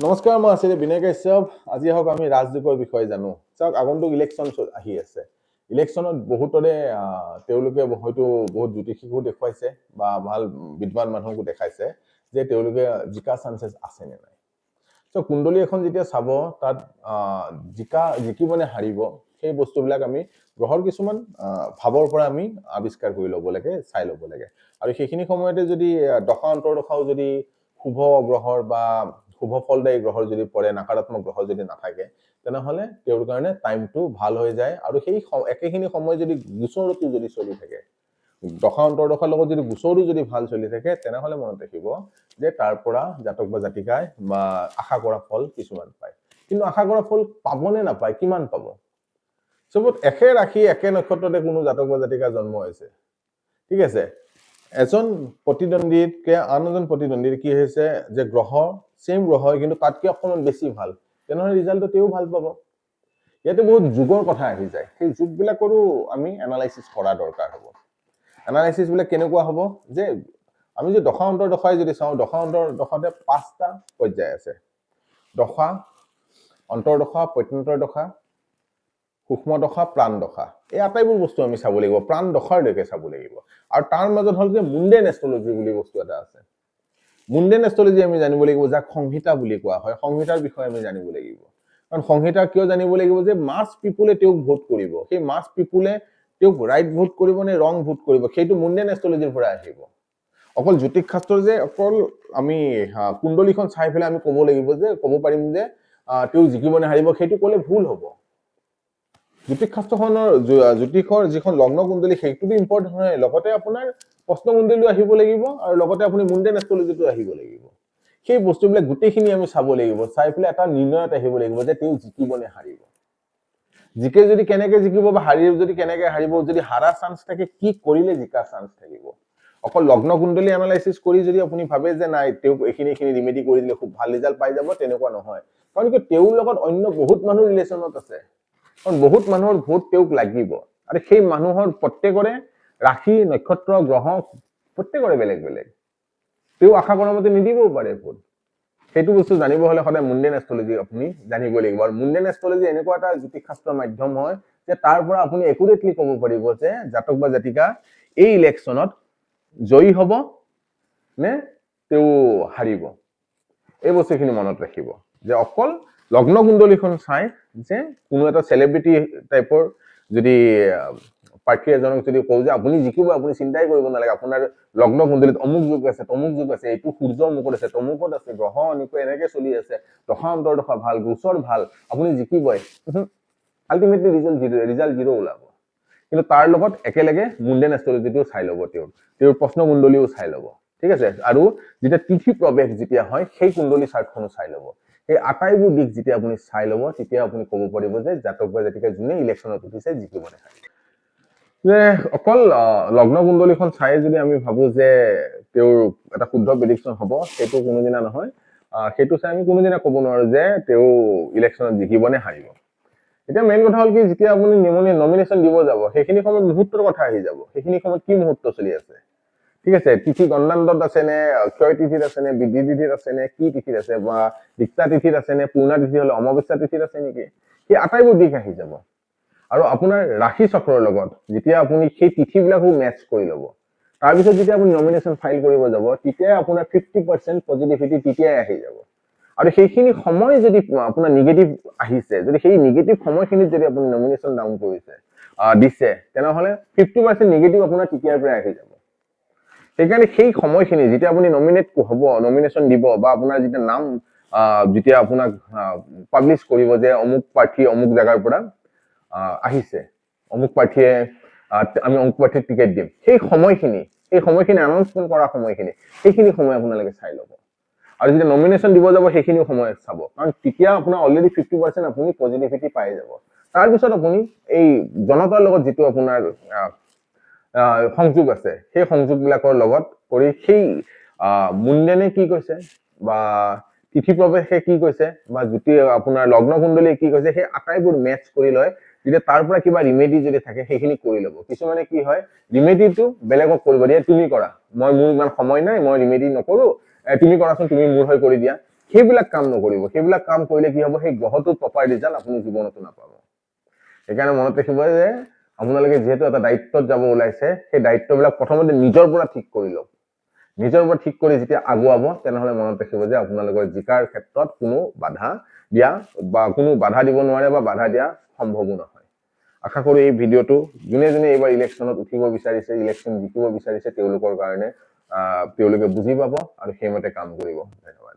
নমস্কাৰ, মই আছিলো বিনয় কাশ্যপ। আজি আহক আমি ৰাজযোগৰ বিষয়ে জানো। চাওক, আগন্তুক ইলেকশ্যন আহি আছে। ইলেকশ্যনত বহুতৰে তেওঁলোকে হয়তো বহুত জ্যোতিষীকো দেখুৱাইছে বা ভাল বিদ্বান মানুহকো দেখাইছে যে তেওঁলোকে জিকা চান্সেছ আছে নে নাই। চ' কুণ্ডলী এখন যেতিয়া চাব, তাত জিকিবনে হাৰিব, সেই বস্তুবিলাক আমি গ্ৰহৰ কিছুমান ভাৱৰ পৰা আমি আৱিষ্কাৰ কৰি ল'ব লাগে, চাই ল'ব লাগে। আৰু সেইখিনি সময়তে যদি দশা অন্তৰ্দশাও যদি শুভ গ্ৰহৰ বা শুভ ফলদায়ী গ্ৰহৰ যদি পৰে, নকাৰাত্মক গ্ৰহ যদি নাথাকে, তেনেহ'লে তেওঁৰ কাৰণে টাইমটো ভাল হৈ যায়। আৰু সেই একেখিনি সময় যদি গোচৰটো যদি চলি থাকে, দশা অন্তৰ্দশাৰ লগত যদি গোচৰো যদি ভাল চলি থাকে, তেনেহ'লে মনত ৰাখিব যে তাৰ পৰা জাতক বা জাতিকাই বা আশা কৰা ফল কিছুমান পায়। কিন্তু আশা কৰা ফল পাবনে নাপায়, কিমান পাব? চবত একে ৰাশি একে নক্ষত্ৰতে কোনো জাতক বা জাতিকা জন্ম হৈছে, ঠিক আছে, এজন প্ৰতিদ্বন্দ্বীতকে আন এজন প্ৰতিদ্বন্দ্বীৰ কি হৈছে যে গ্ৰহ সেম গ্ৰহ হয়, কিন্তু তাতকে অকণমান বেছি ভাল, তেনেহ'লে ৰিজাল্টটো তেওঁ ভাল পাব। ইয়াতে বহুত যুগৰ কথা আহি যায়। সেই যুগবিলাকৰো আমি এনালাইচিছ কৰা দৰকাৰ হ'ব। এনালাইচিছ বিলাক কেনেকুৱা হ'ব যে আমি যদি দশা অন্তৰ্দশাই যদি চাওঁ, দশা অন্তৰ্দশাতে 5টা পৰ্যায় আছে: দশা, অন্তৰ্দশা, প্ৰত্যন্তৰ দশা, সূক্ষ্ম দশা, প্ৰাণ দশা। এই আটাইবোৰ বস্তু আমি চাব লাগিব, প্ৰাণ দশাৰলৈকে চাব লাগিব। আৰু তাৰ মাজত হ'ল যে মুণ্ডেন এষ্ট্ৰলজি বুলি বস্তু এটা আছে। মুণ্ডেন এষ্ট্ৰলজি আমি জানিব লাগিব, যাক সংহিতা বুলি কোৱা হয়। সংহিতাৰ বিষয়ে আমি জানিব লাগিব। কাৰণ সংহিতা কিয় জানিব লাগিব যে মাছ পিপুলে তেওঁক ভোট কৰিব, সেই মাছ পিপুলে তেওঁক ৰাইট ভোট কৰিব নে ৰং ভোট কৰিব, সেইটো মুণ্ডেন এষ্ট্ৰলজিৰ পৰা আহিব। অকল জ্যোতিষ শাস্ত্ৰৰ যে অকল আমি কুণ্ডলীখন চাই পেলাই আমি ক'ব লাগিব যে ক'ব পাৰিম যে তেওঁ জিকিব নে হাৰিব, সেইটো ক'লে ভুল হ'ব। জ্যোতিষ শাস্ত্ৰখনৰ জ্যোতিষৰ যিখন লগ্ন কুণ্ডলী, সেইটোতো ইম্পৰ্টেণ্ট হয়। লগতে আপোনাৰ প্ৰশ্ন কুণ্ডলীও আহিব লাগিব, আৰু লগতে আপুনি মুণ্ডেন এষ্ট্ৰলজিটো আহিব লাগিব। সেই বস্তুবিলাক গোটেইখিনি আমি চাব লাগিব, চাই পেলাই এটা নিৰ্ণয়ত আহিব লাগিব যে তেওঁ জিকিব নে হাৰিব। জিকে যদি কেনেকে জিকিব বা হাৰিব যদি কেনেকে হাৰিব, যদি হাৰা চান্স থাকে কি কৰিলে জিকা চান্স থাকিব। অকল লগ্ন কুণ্ডলী এনালাইচিছ কৰি যদি আপুনি ভাবে যে নাই তেওঁক এইখিনি ৰিমেডি কৰি দিলে খুব ভাল ৰিজাল্ট পাই যাব, তেনেকুৱা নহয়। কাৰণ কি তেওঁৰ লগত অন্য বহুত মানুহ ৰিলেশ্যনত আছে, কাৰণ বহুত মানুহৰ ভোট তেওঁক লাগিব। আৰু সেই মানুহৰ প্ৰত্যেকৰে ৰাশি, নক্ষত্ৰ, গ্ৰহ প্ৰত্যেকৰে বেলেগ বেলেগ। তেওঁ আশা কৰা মতে নিদিবও পাৰে ভোট। সেইটো বস্তু জানিব হলে সদায় মুণ্ডেন এষ্ট্ৰলজি আপুনি জানিব লাগিব। আৰু মুণ্ডেন এষ্ট্ৰলজি এনেকুৱা এটা জ্যোতিষ শাস্ত্ৰৰ মাধ্যম হয় যে তাৰ পৰা আপুনি একুৰেটলি ক'ব পাৰিব যে জাতক বা জাতিকা এই ইলেকশ্যনত জয়ী হ'ব নে তেওঁ হাৰিব। এই বস্তুখিনি মনত ৰাখিব যে অকল লগ্ন কুণ্ডলীখন চাই যে কোনো এটা চেলিব্ৰিটি টাইপৰ যদি প্ৰাৰ্থী এজনক যদি কওঁ যে আপুনি জিকিব, আপুনি চিন্তাই কৰিব নালাগে, আপোনাৰ লগ্ন কুণ্ডলীত অমুক যুগ আছে, তমুক যুগ আছে, এইটো সূৰ্য অমুকত আছে, তমুকত আছে, গ্ৰহ এনেকে চলি আছে, দশা অন্তৰ্দশা ভাল, গোচৰ ভাল, আপুনি জিকিবই, আল্টিমেটলি ৰিজাল্ট জিৰ' ওলাব। কিন্তু তাৰ লগত একেলগে মুণ্ডেন এষ্ট্ৰলজিটো চাই ল'ব, তেওঁৰ প্ৰশ্ন কুণ্ডলীও চাই ল'ব, ঠিক আছে। আৰু যেতিয়া তিথি প্ৰৱেশ যেতিয়া হয়, সেই কুণ্ডলী চাৰ্টখনো চাই ল'ব। সেই আটাইবোৰ দিশ যেতিয়া আপুনি চাই ল'ব, তেতিয়া আপুনি ক'ব পাৰিব যে জাতক বা জাতিকা যোনে ইলেকশ্যনত উঠিছে জিকিব নে হাৰিব। যে অকল লগ্ন কুণ্ডলীখন চাই যদি আমি ভাবো যে তেওঁৰ এটা শুদ্ধ প্ৰেডিকশ্যন হ'ব, সেইটো কোনোদিনা নহয়। সেইটো চাই আমি কোনোদিনা ক'ব নোৱাৰো যে তেওঁ ইলেকশ্যনত জিকিব নে হাৰিব। এতিয়া মেইন কথা হ'ল কি, যেতিয়া আপুনি নমিনেশ্যন দিব যাব, সেইখিনি সময়ত মুহূৰ্তৰ কথা আহি যাব। সেইখিনি সময়ত কি মুহূৰ্ত চলি আছে, ঠিক আছে, তিথি গণনাণ্ডত আছে নে, ক্ষয় তিথিত আছে নে, বৃদ্ধি তিথিত আছে নে, কি তিথিত আছে, বা দীক্ষা তিথিত আছে নে, পূৰ্ণা তিথি হলে অমাৱস্যা তিথিত আছে নেকি, সেই আটাইবোৰ দিশ আহি যাব। আৰু আপোনাৰ ৰাশি চক্ৰৰ লগত যেতিয়া আপুনি সেই তিথিবিলাকো মেটচ কৰি ল'ব, তাৰপিছত যেতিয়া আপুনি নমিনেশ্যন ফাইল কৰিব যাব, তেতিয়া আপোনাৰ 50% পজিটিভিটি তেতিয়াই আহি যাব। আৰু সেইখিনি সময় যদি আপোনাৰ নিগেটিভ আহিছে, যদি সেই নিগেটিভ সময়খিনিত যদি আপুনি নমিনেশ্যন ডাউন কৰিছে দিছে, তেনেহ'লে 50% নিগেটিভ আপোনাৰ তেতিয়াৰ পৰাই আহি যাব। সেইকাৰণে সেই সময়খিনি যেতিয়া আপুনি নমিনেট হ'ব, নমিনেশ্যন দিব, বা আপোনাৰ যেতিয়া নাম যেতিয়া আপোনাক পাব্লিছ কৰিব যে অমুক প্ৰাৰ্থী অমুক জেগাৰ পৰা আহিছে, অমুক প্ৰাৰ্থীয়ে আমি অমুক প্ৰাৰ্থীক টিকেট দিম, সেই সময়খিনি এনাউন্সমেণ্ট কৰা সময়খিনি, সেইখিনি সময় আপোনালোকে চাই ল'ব। আৰু যেতিয়া নমিনেশ্যন দিব যাব, সেইখিনি সময় চাব, কাৰণ তেতিয়া আপোনাৰ অলৰেডি 50% আপুনি পজিটিভিটি পাই যাব। তাৰপিছত আপুনি এই জনতাৰ লগত যিটো আপোনাৰ সংযোগ আছে, সেই সংযোগবিলাকৰ লগত কৰি সেই মুণ্ডেনে কি কৈছে, বা তিথি প্ৰৱেশে কি কৈছে, বা আপোনাৰ লগ্ন কুণ্ডলীয়ে কি কৈছে, সেই আটাইবোৰ মেটচ কৰি লয়। যেতিয়া তাৰ পৰা কিবা ৰিমেডি যদি থাকে, সেইখিনি কৰি ল'ব। কিছুমানে কি হয়, ৰিমেডিটো বেলেগক কৰিব দিয়ে, তুমি কৰা, মোৰ ইমান সময় নাই, মই ৰিমেডি নকৰো, তুমি কৰাচোন, তুমি মোৰ হৈ কৰি দিয়া। সেইবিলাক কাম নকৰিব। সেইবিলাক কাম কৰিলে কি হ'ব, সেই গ্ৰহটোৰ প্ৰপাৰ ৰিজাল্ট আপুনি জীৱনতো নাপাব। সেইকাৰণে মনত ৰাখিব যে আপোনালোকে যিহেতু এটা দায়িত্বত যাব ওলাইছে, সেই দায়িত্ববিলাক প্ৰথমতে নিজৰ পৰা ঠিক কৰি লওক। নিজৰ পৰা ঠিক কৰি যেতিয়া আগুৱাব, তেনেহ'লে মনত ৰাখিব যে আপোনালোকৰ জিকাৰ ক্ষেত্ৰত কোনো বাধা দিয়া বা কোনো বাধা দিব নোৱাৰে বা বাধা দিয়া সম্ভৱো নহয়। আশা কৰো এই ভিডিঅ'টো যোনে যোনে এইবাৰ ইলেকশ্যনত উঠিব বিচাৰিছে, ইলেকশ্যন জিকিব বিচাৰিছে, তেওঁলোকৰ কাৰণে তেওঁলোকে বুজি পাব আৰু সেইমতে কাম কৰিব। ধন্যবাদ।